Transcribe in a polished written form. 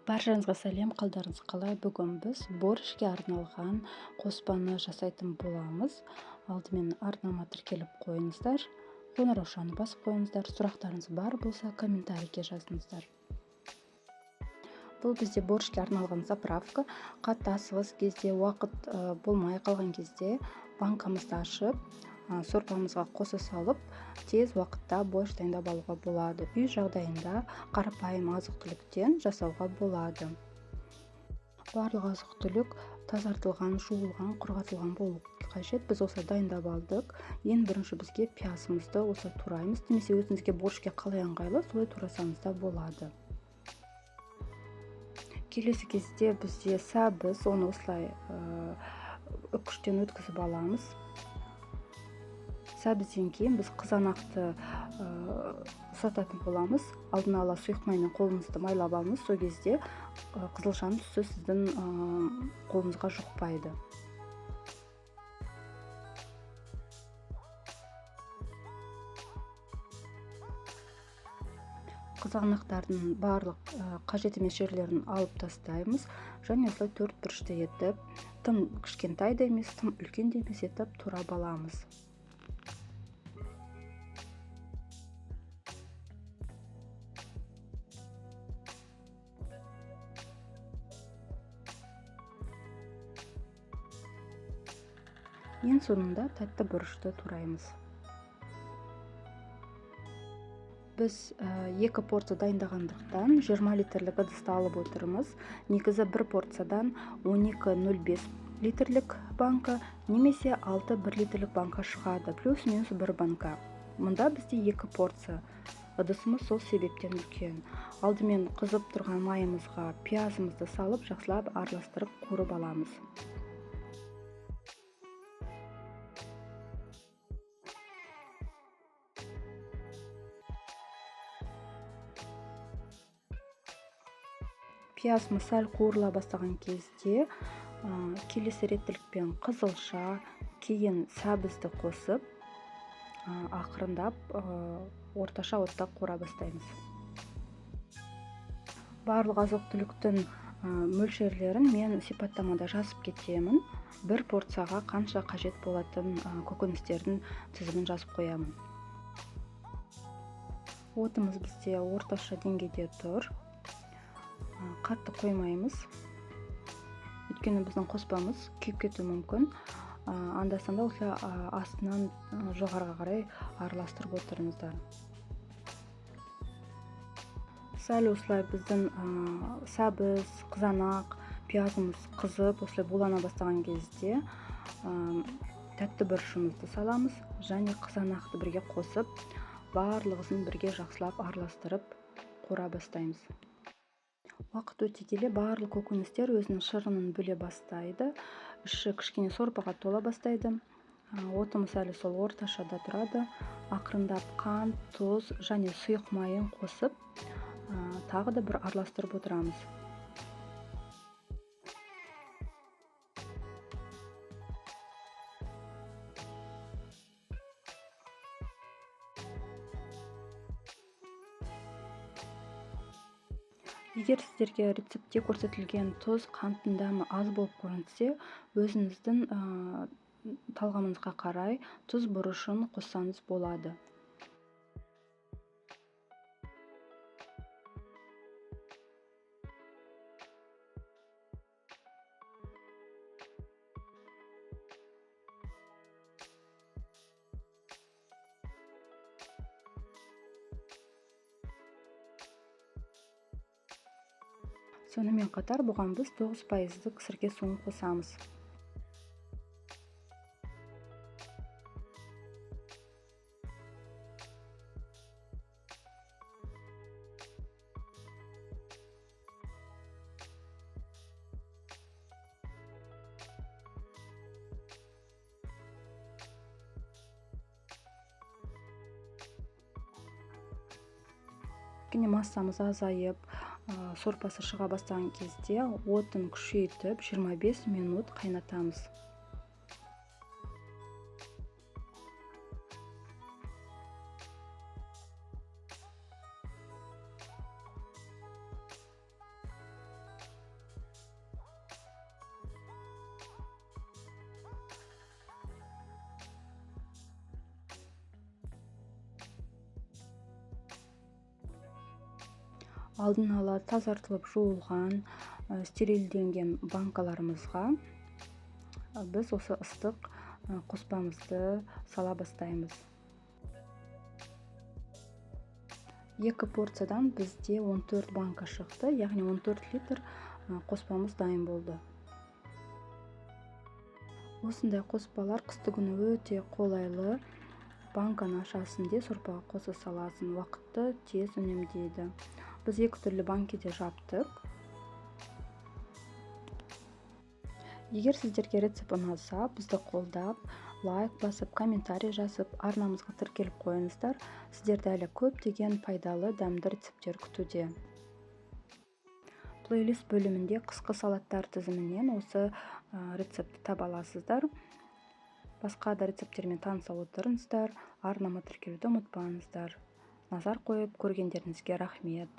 Баршаңызға сәлем, қалдарыңыз қалай? Бүгін біз борщке арналған қоспаны жасайтын боламыз. Алдымен арнама тіркеліп қойыңыздар, қоңыраушаны басып қойыңыздар. Сұрақтарыңыз бар болса, комментарийге жазыңыздар. Бұл бізде борщке арналған заправка. Қатты асығыс кезде, уақыт болмай қалған кезде банкамызды ашып, сорпамызға қоса салып, тез уақытта борщ дайындап алуға болады. Үй жағдайында қарапайым азық-түліктен жасауға болады. Барлық азық-түлік тазартылған, жуылған, құрғатылған болу қажет. Біз осылай дайындап алдық. Ең бірінші бізге пиязымызды осылай тураймыз, немесе өзіңізге борщке қалай ыңғайлы, солай турасаңыз да болады. Келесі кезде бізде сәбіз, оны осылай үккіштен өткізіп аламыз. Сәбізден кейін біз қызанақты ұсататын боламыз. Алдын ала сұйық маймен қолымызды майлап аламыз. Сол кезде қызылшаның түсі сіздің қолыңызға жұқпайды. Қызанақтардың барлық қажет емес жерлерін алып тастаймыз. Және осылай төрт бұрышты етіп, тым кішкентай да емес, тым үлкен де емес етіп турап аламыз. Ең соңында тәтті бұрышты тураймыз. Біз 2 порция дайындағандықтан 20 литрлік ыдысты алып отырмыз. Негізі бір порциядан 12,05 литрлік банка немесе 6,1 литрлік банка шығады, плюс-минус 1 банка. Мұнда бізде 2 порция. Ыдысымыз сол себептен үлкен. Алдымен қызып тұрған майымызға пиязымызды салып, жақсылап араластырып қуырып аламыз. Пиязымыз сәл қуырыла бастаған кезде келесі реттілікпен қызылша, кейін сәбізді қосып, ақырындап орташа отта қуыра бастаймыз. Барлық азық-түліктің мөлшерлерін мен сипаттамада жазып кетемін. Бір порцияға қанша қажет болатын көкөністердің тізімін жазып қоямын. Отымыз бізде орташа деңгейде тұр. Қатты қоймаймыз. Өйткені біздің қоспамыз күйіп кетуі мүмкін. Анда-санда осылай астынан жоғарыға қарай араластырып отырыңыздар. Сәл осылай біздің сәбіз, қызанақ, пиязымыз қызып, осылай булана бастаған кезде тәтті бұрышымызды саламыз және қызанақты бірге қосып, барлығын бірге жақсылап араластырып қуыра бастаймыз. Уақыт өте келе барлық көкөністер өзінің шырынын бөле бастайды. Іші кішкене сорпаға тола бастайды. Отымыз әлі сол орташада тұрады. Ақырындап қант, тұз және сұйық майын қосып, тағы да бір араластырып отырамыз. Егер сіздерге рецептте көрсетілген тұз, қанттың дәмі аз болып көрінсе, өзіңіздің талғамыңызға қарай тұз бұрышын қоссаңыз болады. Сонымен қатар бұған біз 9% сірке суын қосамыз. Кішкене массамыз азайып, сорпасы шыға бастаған кезде отын күшейтіп 25 минут қайнатамыз. алдын ала тазартылып жуылған стерилденген банкаларымызға біз осы ыстық қоспамызды сала бастаймыз. 2 порциядан бізде 14 банка шықты, яғни 14 литр қоспамыз дайын болды. Осындай қоспалар қысты күні өте қолайлы. Банканы ашасын де сорпаға қоса саласын, уақытты тез үнемдейді. Біз 2 түрлі банкеде жаптық. Егер сіздерге рецепт ұнаса, бізді қолдап, лайк басып, комментарий жазып, арнамызға тіркеліп қойыңыздар. Сіздерді әлі көптеген пайдалы дәмді рецепттер күтуде. Плейлист бөлімінде қысқы салаттар тізімінен осы рецептті таба аласыздар. Басқа да рецепттермен таныса отырыңыздар. Арнама тіркелуді ұмытпаңыздар. Назар қойып көргендеріңізге рахмет.